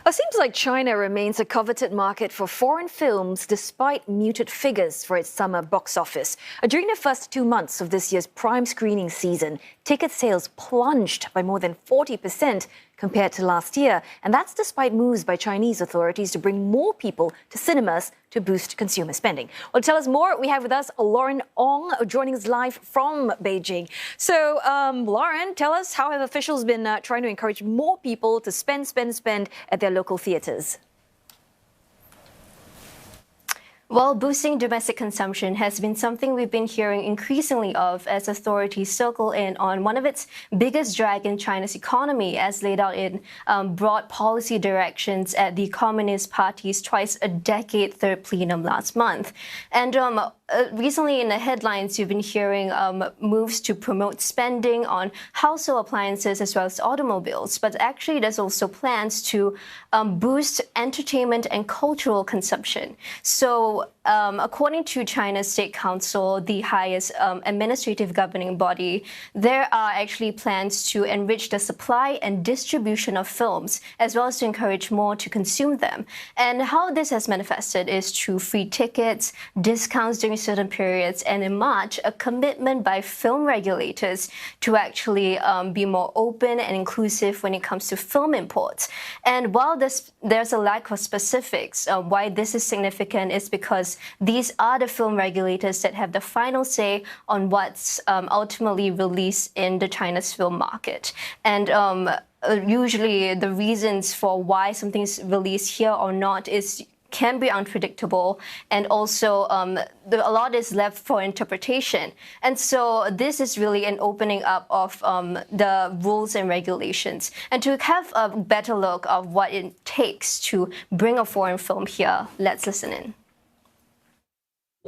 It seems like China remains a coveted market for foreign films despite muted figures for its summer box office. During the first 2 months of this year's prime screening season, ticket sales plunged by more than 40% compared to last year. And that's despite moves by Chinese authorities to bring more people to cinemas to boost consumer spending. Well, to tell us more, we have with us Lauren Ong joining us live from Beijing. So, Lauren, tell us, how have officials been trying to encourage more people to spend at their local theatres? Well, boosting domestic consumption has been something we've been hearing increasingly of as authorities circle in on one of its biggest drag in China's economy, as laid out in broad policy directions at the Communist Party's twice-a-decade third plenum last month. And recently in the headlines, you've been hearing moves to promote spending on household appliances as well as automobiles. But actually, there's also plans to boost entertainment and cultural consumption. So according to China's State Council, the highest administrative governing body, there are actually plans to enrich the supply and distribution of films, as well as to encourage more to consume them. And how this has manifested is through free tickets, discounts during certain periods, and in March, a commitment by film regulators to actually be more open and inclusive when it comes to film imports. And while there's a lack of specifics, why this is significant is because these are the film regulators that have the final say on what's ultimately released in the China's film market. And usually the reasons for why something's released here or not can be unpredictable, and also a lot is left for interpretation. And so this is really an opening up of the rules and regulations. And to have a better look of what it takes to bring a foreign film here, let's listen in.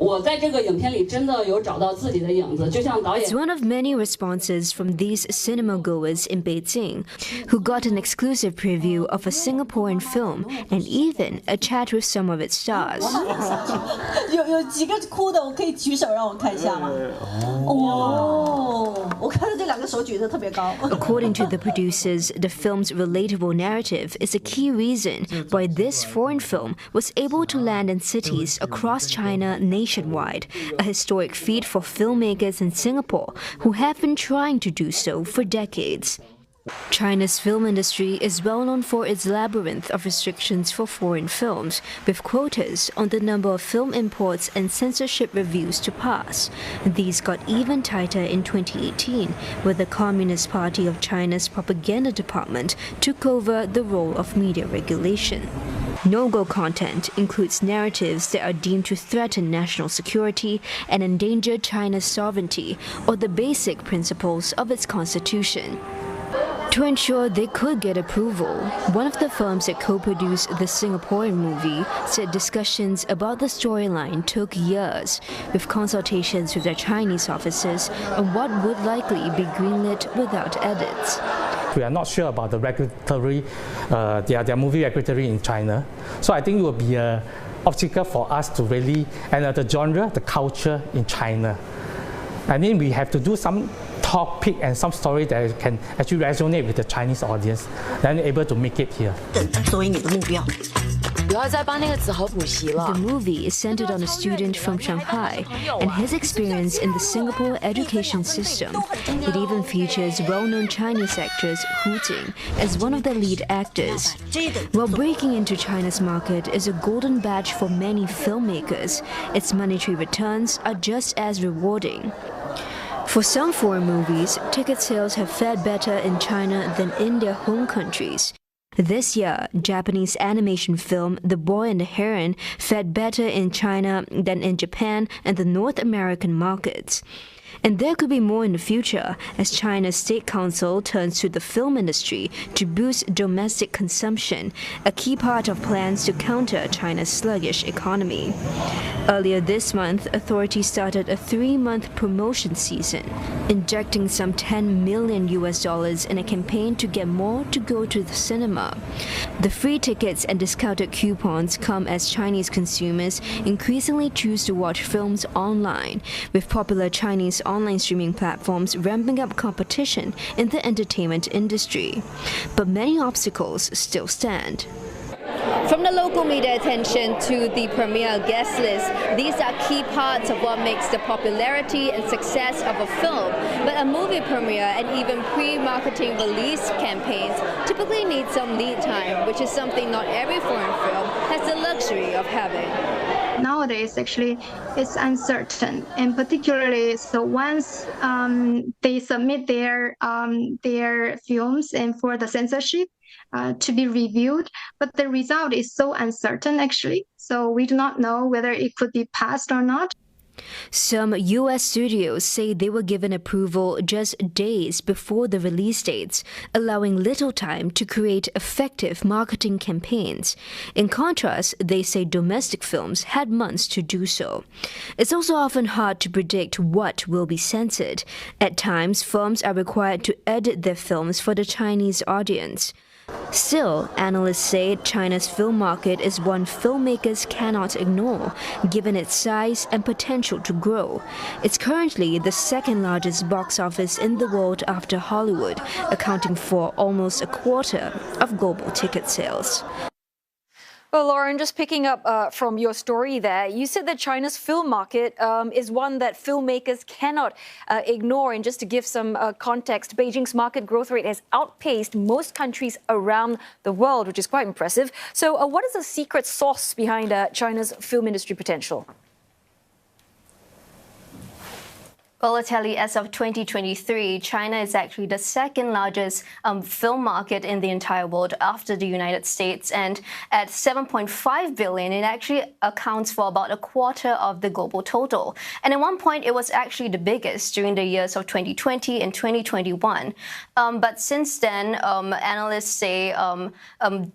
It's one of many responses from these cinema goers in Beijing who got an exclusive preview of a Singaporean film and even a chat with some of its stars. According to the producers, the film's relatable narrative is a key reason why this foreign film was able to land in cities across China nationwide, a historic feat for filmmakers in Singapore who have been trying to do so for decades. China's film industry is well known for its labyrinth of restrictions for foreign films, with quotas on the number of film imports and censorship reviews to pass. These got even tighter in 2018, where the Communist Party of China's propaganda department took over the role of media regulation. No-go content includes narratives that are deemed to threaten national security and endanger China's sovereignty or the basic principles of its constitution. To ensure they could get approval, one of the firms that co-produced the Singaporean movie said discussions about the storyline took years, with consultations with their Chinese offices on what would likely be greenlit without edits. We are not sure about the regulatory, their movie regulatory in China. So I think it will be an obstacle for us to really, and the genre, the culture in China. I mean, we have to do some topic and some story that can actually resonate with the Chinese audience, then able to make it here. The movie is centered on a student from Shanghai and his experience in the Singapore education system. It even features well-known Chinese actress Hu Jing as one of the lead actors. While breaking into China's market is a golden badge for many filmmakers, its monetary returns are just as rewarding. For some foreign movies, ticket sales have fared better in China than in their home countries. This year, Japanese animation film The Boy and the Heron fared better in China than in Japan and the North American markets. And there could be more in the future as China's State Council turns to the film industry to boost domestic consumption, a key part of plans to counter China's sluggish economy. Earlier this month, authorities started a 3-month promotion season, injecting some $10 million in a campaign to get more to go to the cinema. The free tickets and discounted coupons come as Chinese consumers increasingly choose to watch films online, with popular Chinese online streaming platforms ramping up competition in the entertainment industry. But many obstacles still stand. From the local media attention to the premiere guest list, these are key parts of what makes the popularity and success of a film. But a movie premiere and even pre-marketing release campaigns typically need some lead time, which is something not every foreign film has the luxury of having. Nowadays, actually, it's uncertain, and particularly so once they submit their films and for the censorship to be reviewed, but the result is so uncertain actually. So we do not know whether it could be passed or not. Some U.S. studios say they were given approval just days before the release dates, allowing little time to create effective marketing campaigns. In contrast, they say domestic films had months to do so. It's also often hard to predict what will be censored. At times, firms are required to edit their films for the Chinese audience. Still, analysts say China's film market is one filmmakers cannot ignore, given its size and potential to grow. It's currently the second largest box office in the world after Hollywood, accounting for almost a quarter of global ticket sales. Well, Lauren, just picking up from your story there, you said that China's film market is one that filmmakers cannot ignore. And just to give some context, Beijing's market growth rate has outpaced most countries around the world, which is quite impressive. So what is the secret sauce behind China's film industry potential? Well, I'll tell you, as of 2023, China is actually the second largest film market in the entire world after the United States. And at 7.5 billion, it actually accounts for about a quarter of the global total. And at one point, it was actually the biggest during the years of 2020 and 2021. But since then, analysts say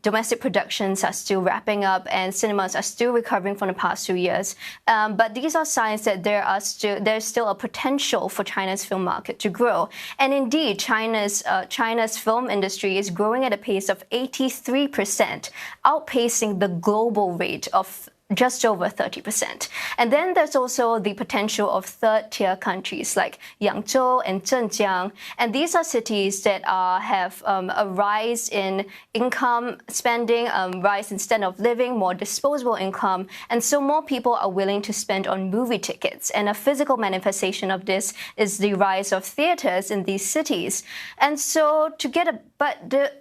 domestic productions are still wrapping up and cinemas are still recovering from the past 2 years. But these are signs that there's still a potential for China's film market to grow. And indeed, China's film industry is growing at a pace of 83%, outpacing the global rate of just over 30%. And then there's also the potential of third-tier countries like Yangzhou and Zhenjiang. And these are cities that have a rise in income spending, rise in standard of living, more disposable income. And so more people are willing to spend on movie tickets. And a physical manifestation of this is the rise of theaters in these cities. And so the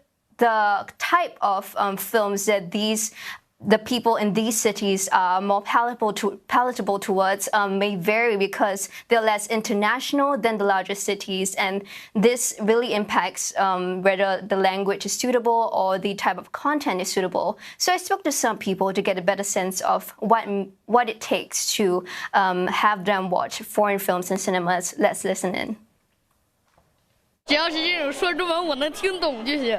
type of films that the people in these cities are more palatable towards may vary because they're less international than the larger cities, and this really impacts whether the language is suitable or the type of content is suitable. So I spoke to some people to get a better sense of what it takes to have them watch foreign films in cinemas. Let's listen in. 只要是这种说中文我能听懂就行，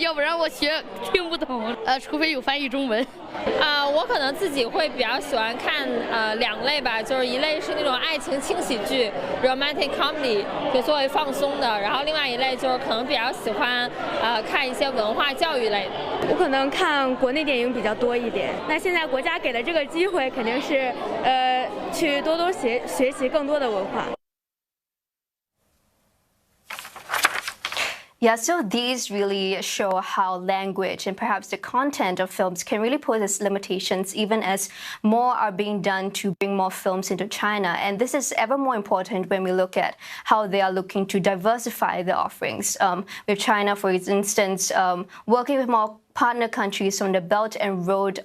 要不然我听不懂，除非有翻译中文。我可能自己会比较喜欢看两类吧，就是一类是那种爱情轻喜剧 （romantic comedy）， 就作为放松的；然后另外一类就是可能比较喜欢看一些文化教育类的。我可能看国内电影比较多一点。那现在国家给的这个机会，肯定是去多学习更多的文化。 Yeah, so these really show how language and perhaps the content of films can really pose its limitations even as more are being done to bring more films into China. And this is ever more important when we look at how they are looking to diversify their offerings. With China, for instance, working with more partner countries from the Belt and Road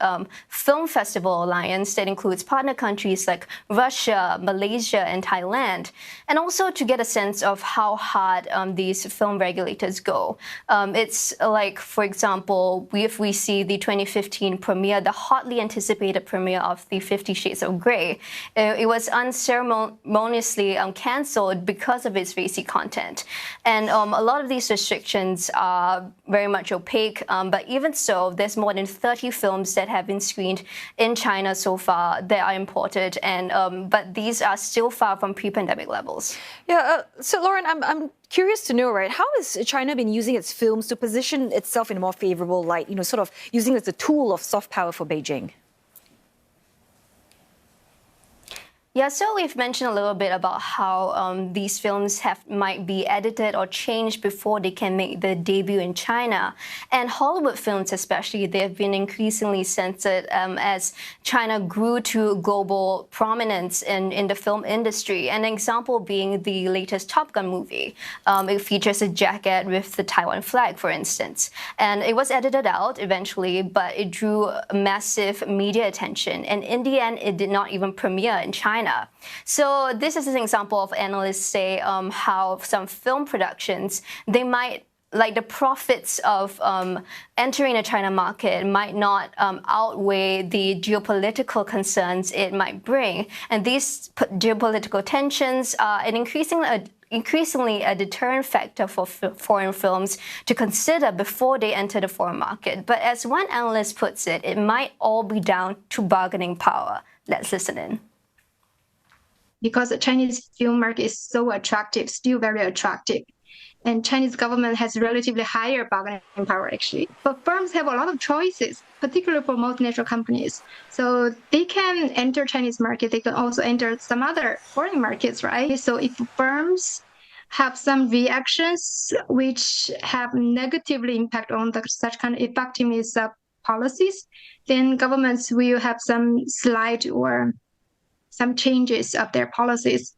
Film Festival Alliance that includes partner countries like Russia, Malaysia, and Thailand, and also to get a sense of how hard these film regulators go. It's like, for example, if we see the 2015 premiere, the hotly anticipated premiere of the 50 Shades of Grey, it was unceremoniously cancelled because of its racy content. And a lot of these restrictions are very much opaque, but even so, there's more than 30 films that have been screened in China so far that are imported, and but these are still far from pre-pandemic levels. Yeah, so Lauren, I'm curious to know, right, how has China been using its films to position itself in a more favorable light, sort of using it as a tool of soft power for Beijing? Yeah, so we've mentioned a little bit about how these films might be edited or changed before they can make their debut in China. And Hollywood films especially, they've been increasingly censored as China grew to global prominence in the film industry. An example being the latest Top Gun movie. It features a jacket with the Taiwan flag, for instance. And it was edited out eventually, but it drew massive media attention. And in the end, it did not even premiere in China. So this is an example of analysts say how some film productions, they might, like the profits of entering the China market might not outweigh the geopolitical concerns it might bring. And these geopolitical tensions are an increasingly a deterrent factor for foreign films to consider before they enter the foreign market. But as one analyst puts it, it might all be down to bargaining power. Let's listen in. Because the Chinese film market is so attractive, still very attractive. And Chinese government has relatively higher bargaining power, actually. But firms have a lot of choices, particularly for multinational companies. So they can enter Chinese market. They can also enter some other foreign markets, right? So if firms have some reactions which have negatively impact on such kind of effectiveness of policies, then governments will have some slight or some changes of their policies.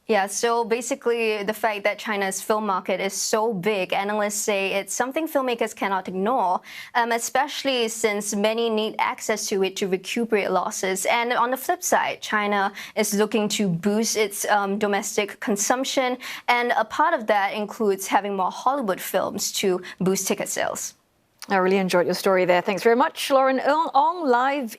Yeah, so basically the fact that China's film market is so big, analysts say it's something filmmakers cannot ignore, especially since many need access to it to recuperate losses. And on the flip side, China is looking to boost its domestic consumption, and a part of that includes having more Hollywood films to boost ticket sales. I really enjoyed your story there. Thanks very much, Lauren Ong, live